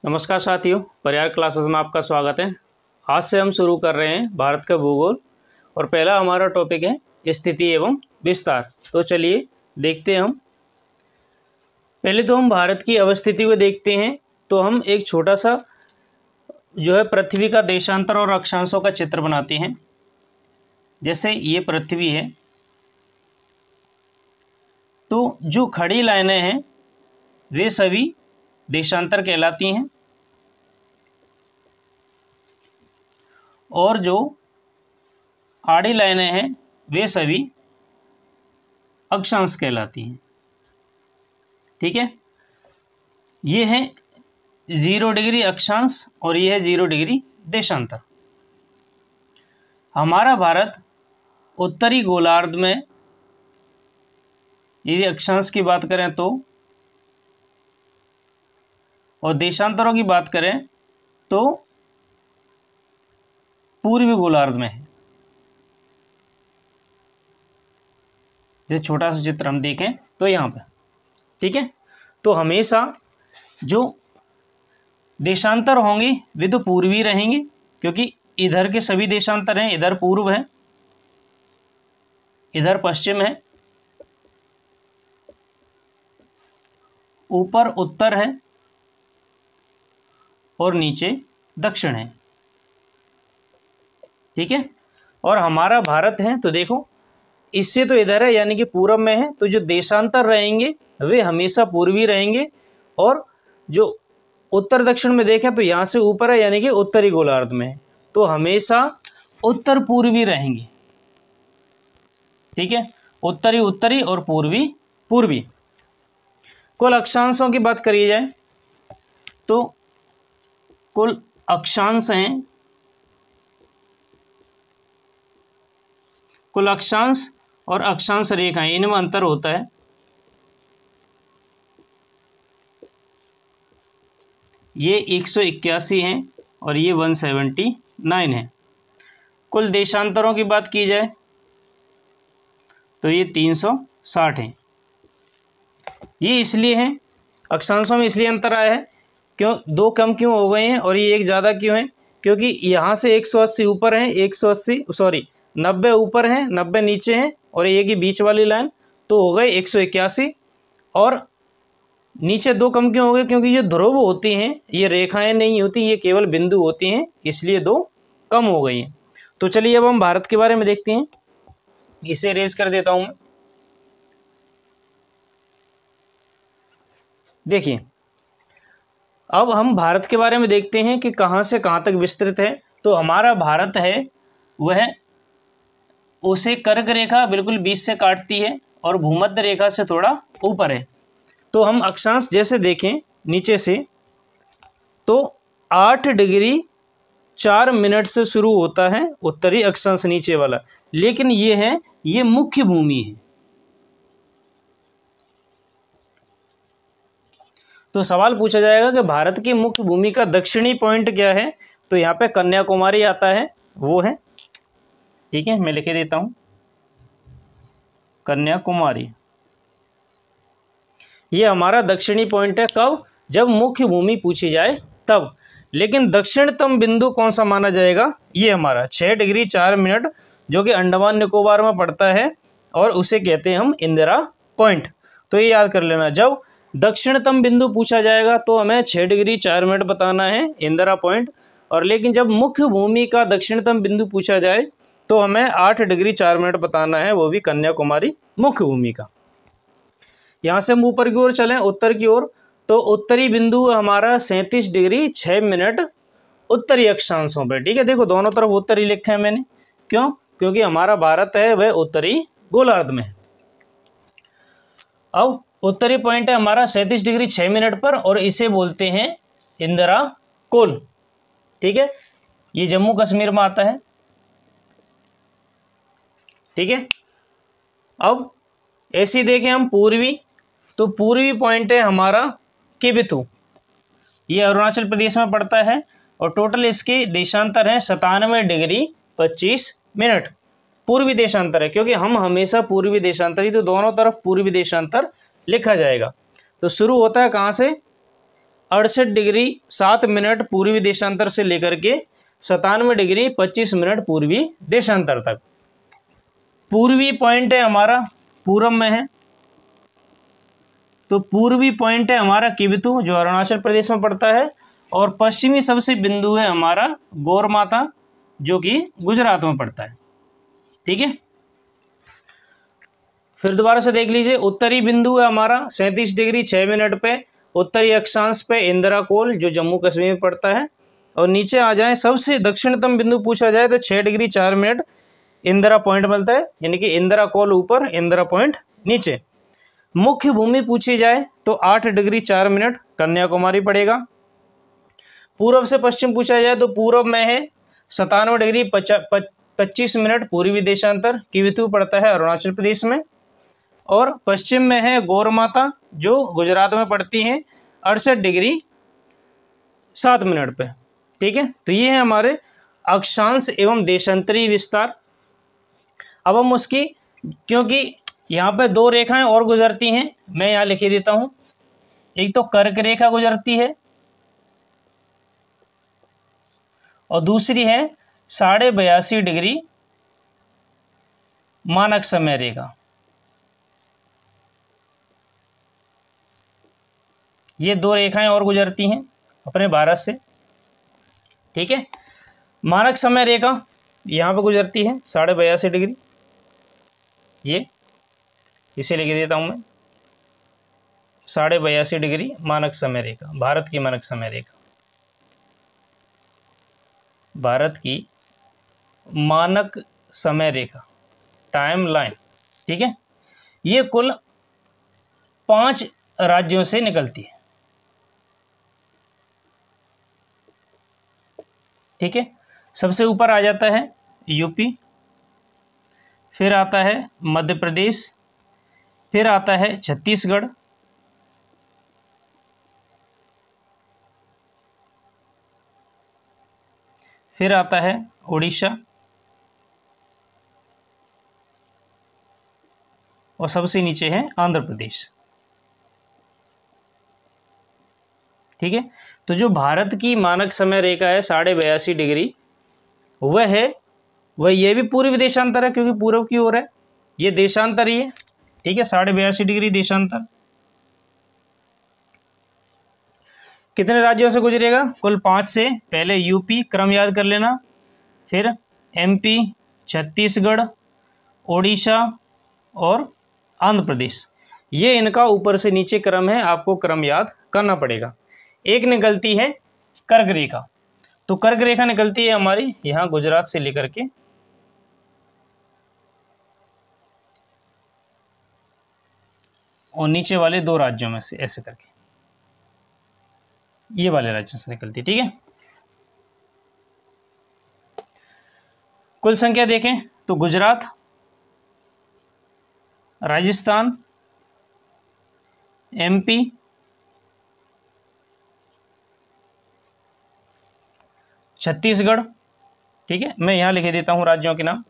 नमस्कार साथियों, परिहार क्लासेस में आपका स्वागत है। आज से हम शुरू कर रहे हैं भारत का भूगोल और पहला हमारा टॉपिक है स्थिति एवं विस्तार। तो चलिए देखते हैं हम। पहले तो हम भारत की अवस्थिति को देखते हैं। तो हम एक छोटा सा जो है पृथ्वी का देशांतर और अक्षांशों का चित्र बनाते हैं। जैसे ये पृथ्वी है, तो जो खड़ी लाइनें हैं वे सभी देशांतर कहलाती हैं और जो आड़ी लाइनें हैं वे सभी अक्षांश कहलाती हैं। ठीक है, ये है 0 डिग्री अक्षांश और ये है 0 डिग्री देशांतर। हमारा भारत उत्तरी गोलार्ध में यदि अक्षांश की बात करें तो, और देशांतरों की बात करें तो पूर्वी गोलार्ध में है। जैसे छोटा सा चित्र हम देखें तो यहाँ पे, ठीक है, तो हमेशा जो देशांतर होंगे वे तो पूर्वी रहेंगे, क्योंकि इधर के सभी देशांतर हैं। इधर पूर्व है, इधर पश्चिम है, ऊपर उत्तर है और नीचे दक्षिण है। ठीक है, और हमारा भारत है तो देखो इससे तो इधर है यानी कि पूरब में है, तो जो देशांतर रहेंगे वे हमेशा पूर्वी रहेंगे। और जो उत्तर दक्षिण में देखें तो यहाँ से ऊपर है यानी कि उत्तरी गोलार्ध में है, तो हमेशा उत्तर पूर्वी रहेंगे। ठीक है, उत्तरी उत्तरी और पूर्वी पूर्वी। कुल अक्षांशों की बात करी जाए तो कुल अक्षांश हैं, कुल अक्षांश और अक्षांश रेखाएं, इनमें अंतर होता है। ये 181 हैं और ये 179 है। कुल देशांतरों की बात की जाए तो ये 360 हैं। ये इसलिए हैं, अक्षांशों में इसलिए अंतर आया है, क्यों 2 कम क्यों हो गए हैं और ये 1 ज़्यादा क्यों है, क्योंकि यहाँ से 180 ऊपर है, 90 ऊपर है, 90 नीचे हैं और ये की बीच वाली लाइन, तो हो गए 181। और नीचे 2 कम क्यों हो गए, क्योंकि ये ध्रुव होती हैं, ये रेखाएं नहीं होती, ये केवल बिंदु होती हैं, इसलिए 2 कम हो गई हैं। तो चलिए अब हम भारत के बारे में देखते हैं। इसे रेज कर देता हूं मैं। देखिए, अब हम भारत के बारे में देखते हैं कि कहाँ से कहाँ तक विस्तृत है। तो हमारा भारत है वह उसे कर्क रेखा बिल्कुल बीच से काटती है और भूमध्य रेखा से थोड़ा ऊपर है। तो हम अक्षांश जैसे देखें नीचे से तो 8 डिग्री 4 मिनट से शुरू होता है उत्तरी अक्षांश नीचे वाला, लेकिन ये मुख्य भूमि है। तो सवाल पूछा जाएगा कि भारत की मुख्य भूमि का दक्षिणी पॉइंट क्या है, तो यहाँ पे कन्याकुमारी आता है, वो है। ठीक है, मैं लिखे देता हूँ कन्याकुमारी। ये हमारा दक्षिणी पॉइंट है। कब? जब मुख्य भूमि पूछी जाए तब। लेकिन दक्षिणतम बिंदु कौन सा माना जाएगा, ये हमारा 6 डिग्री 4 मिनट जो कि अंडमान निकोबार में पड़ता है और उसे कहते हैं हम इंदिरा पॉइंट। तो ये याद कर लेना, जब दक्षिणतम बिंदु पूछा जाएगा तो हमें 6 डिग्री 4 मिनट बताना है इंदिरा पॉइंट, और लेकिन जब मुख्य भूमि का दक्षिणतम बिंदु पूछा जाए तो हमें 8 डिग्री 4 मिनट बताना है, वो भी कन्याकुमारी मुख्य भूमि का। यहाँ से हम ऊपर की ओर चलें, उत्तर की ओर, तो उत्तरी बिंदु हमारा 37 डिग्री 6 मिनट उत्तरी अक्षांशों पर। ठीक है, देखो दोनों तरफ उत्तरी लिखे हैं मैंने, क्यों? क्योंकि हमारा भारत है वह उत्तरी गोलार्ध में है। अब उत्तरी पॉइंट है हमारा 37 डिग्री 6 मिनट पर और इसे बोलते हैं इंदिरा कोल। ठीक है, ये जम्मू कश्मीर में आता है। ठीक है, अब ऐसी देखें हम पूर्वी, तो पूर्वी पॉइंट है हमारा किबिथु, ये अरुणाचल प्रदेश में पड़ता है और टोटल इसके देशांतर है 97 डिग्री 25 मिनट। पूर्वी देशांतर है, क्योंकि हम हमेशा पूर्वी देशांतर ही, तो दोनों तरफ पूर्वी देशांतर लिखा जाएगा। तो शुरू होता है कहाँ से, 68 डिग्री 7 मिनट पूर्वी देशांतर से लेकर के 97 डिग्री 25 मिनट पूर्वी देशांतर तक। पूर्वी पॉइंट है हमारा पूरब में है, तो पूर्वी पॉइंट है हमारा किबिथु जो अरुणाचल प्रदेश में पड़ता है, और पश्चिमी सबसे बिंदु है हमारा गौरमाता जो कि गुजरात में पड़ता है। ठीक है, फिर दोबारा से देख लीजिए। उत्तरी बिंदु है हमारा 37 डिग्री 6 मिनट पे उत्तरी अक्षांश पे इंदिरा कोल जो जम्मू कश्मीर में पड़ता है, और नीचे आ जाए सबसे दक्षिणतम बिंदु पूछा जाए तो 6 डिग्री 4 मिनट इंदिरा पॉइंट मिलता है, यानी कि इंदिरा कोल ऊपर इंदिरा पॉइंट नीचे। मुख्य भूमि पूछी जाए तो 8 डिग्री 4 मिनट कन्याकुमारी पड़ेगा। पूर्व से पश्चिम पूछा जाए तो पूर्व में है 97 डिग्री 25 मिनट पूर्वी देशांतर किबिथु पड़ता है अरुणाचल प्रदेश में, और पश्चिम में है गौरमाता जो गुजरात में पड़ती हैं 68 डिग्री 7 मिनट पे। ठीक है, तो ये है हमारे अक्षांश एवं देशांतरी विस्तार। अब हम उसकी, क्योंकि यहाँ पे दो रेखाएं और गुजरती हैं, मैं यहाँ लिख देता हूँ। एक तो कर्क रेखा गुजरती है और दूसरी है 82.5 डिग्री मानक समय रेखा। ये दो रेखाएं और गुजरती हैं अपने भारत से। ठीक है, मानक समय रेखा यहाँ पे गुजरती है 82.5 डिग्री, ये इसे लिख देता हूँ मैं 82.5 डिग्री मानक समय रेखा, भारत की मानक समय रेखा, भारत की मानक समय रेखा टाइम लाइन। ठीक है, ये कुल 5 राज्यों से निकलती है। ठीक है, सबसे ऊपर आ जाता है यूपी, फिर आता है मध्य प्रदेश, फिर आता है छत्तीसगढ़, फिर आता है उड़ीसा, और सबसे नीचे है आंध्र प्रदेश। ठीक है, तो जो भारत की मानक समय रेखा है 82.5 डिग्री, वह ये भी पूर्वी देशांतर है क्योंकि पूर्व की ओर है, ये देशांतर ही है। ठीक है, 82.5 डिग्री देशांतर। कितने राज्यों से गुजरेगा? कुल 5 से। पहले यूपी, क्रम याद कर लेना, फिर एमपी, छत्तीसगढ़, ओडिशा और आंध्र प्रदेश। ये इनका ऊपर से नीचे क्रम है, आपको क्रम याद करना पड़ेगा। एक निकलती है कर्क रेखा, तो कर्क रेखा निकलती है हमारी यहाँ गुजरात से लेकर के और नीचे वाले 2 राज्यों में से, ऐसे करके ये वाले राज्यों से निकलती है। ठीक है, कुल संख्या देखें तो गुजरात, राजस्थान, एमपी, छत्तीसगढ़। ठीक है, मैं यहां लिख देता हूं राज्यों के नाम।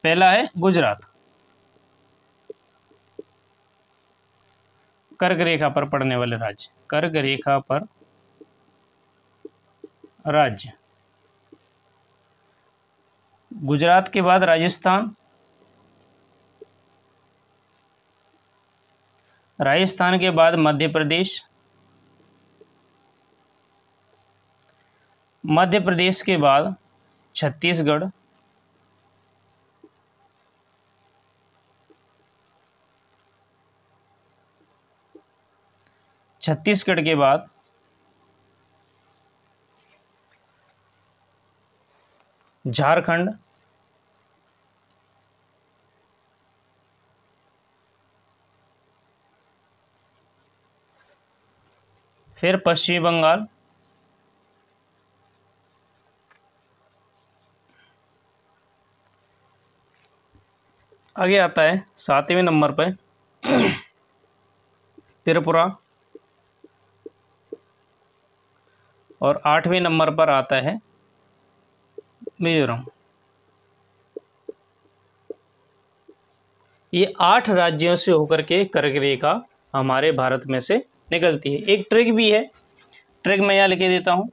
पहला है गुजरात, कर्क रेखा पर पड़ने वाले राज्य, कर्क रेखा पर राज्य। गुजरात के बाद राजस्थान, राजस्थान के बाद मध्य प्रदेश, मध्य प्रदेश के बाद छत्तीसगढ़, छत्तीसगढ़ के बाद झारखंड, फिर पश्चिमी बंगाल, आगे आता है 7वें नंबर पर त्रिपुरा, और 8वें नंबर पर आता है मिजोरम। ये 8 राज्यों से होकर के कर्क रेखा हमारे भारत में से निकलती है। एक ट्रिक भी है, ट्रिक मैं यहाँ लिखे देता हूँ,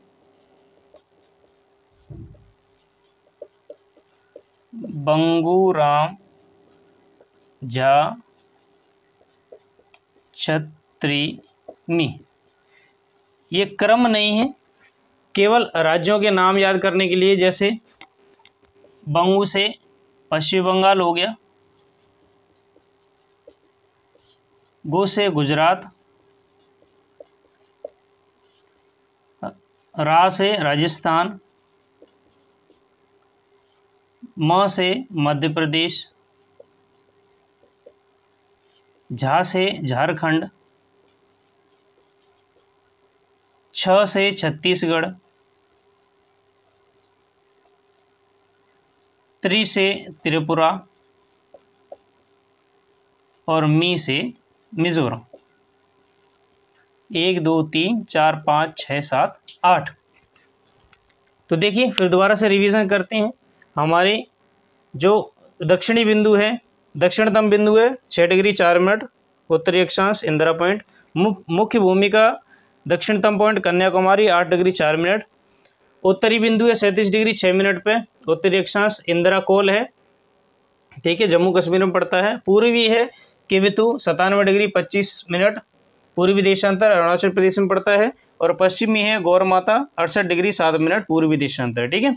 बंगूराम झा छत्रीमी। ये क्रम नहीं है, केवल राज्यों के नाम याद करने के लिए। जैसे बंगू से पश्चिम बंगाल हो गया, गो से गुजरात, रा से राजस्थान, म से मध्य प्रदेश, झा से झारखंड, छ से छत्तीसगढ़, त्रि से त्रिपुरा और मी से मिजोरम। 1 2 3 4 5 6 7 8। तो देखिए फिर दोबारा से रिवीजन करते हैं। हमारे जो दक्षिणी बिंदु है, दक्षिणतम बिंदु है 6 डिग्री 4 मिनट, उत्तरी अक्षांश इंदिरा पॉइंट। मुख्य भूमि का दक्षिणतम पॉइंट कन्याकुमारी 8 डिग्री 4 मिनट। उत्तरी बिंदु है 37 डिग्री 6 मिनट पे, उत्तरी अक्षांश इंदिरा कोल है, ठीक है, जम्मू कश्मीर में पड़ता है। पूर्वी है केवितु 97 डिग्री 25 मिनट, पूर्वी देशांतर अरुणाचल प्रदेश में पड़ता है। और पश्चिमी है गौरमाता 68 डिग्री 7 मिनट, पूर्वी देशांतर, ठीक है।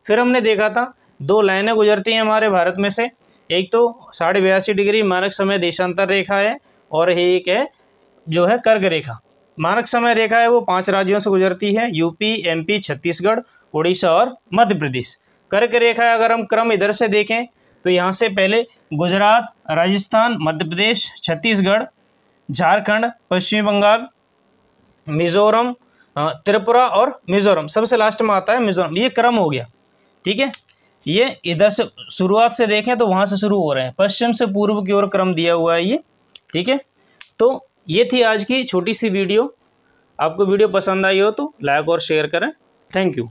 फिर हमने देखा था 2 लाइनें गुजरती हैं हमारे भारत में से, एक तो 82.5 डिग्री मानक समय देशांतर रेखा है और एक है जो है कर्क रेखा। मानक समय रेखा है वो 5 राज्यों से गुजरती है, यूपी, एमपी, छत्तीसगढ़, उड़ीसा और मध्य प्रदेश। कर्क रेखा अगर हम क्रम इधर से देखें तो यहाँ से पहले गुजरात, राजस्थान, मध्य प्रदेश, छत्तीसगढ़, झारखंड, पश्चिम बंगाल, मिजोरम, त्रिपुरा और मिजोरम, सबसे लास्ट में आता है मिजोरम। ये क्रम हो गया, ठीक है। ये इधर से शुरुआत से देखें तो वहाँ से शुरू हो रहे हैं, पश्चिम से पूर्व की ओर क्रम दिया हुआ है ये, ठीक है। तो ये थी आज की छोटी सी वीडियो। आपको वीडियो पसंद आई हो तो लाइक और शेयर करें। Thank you.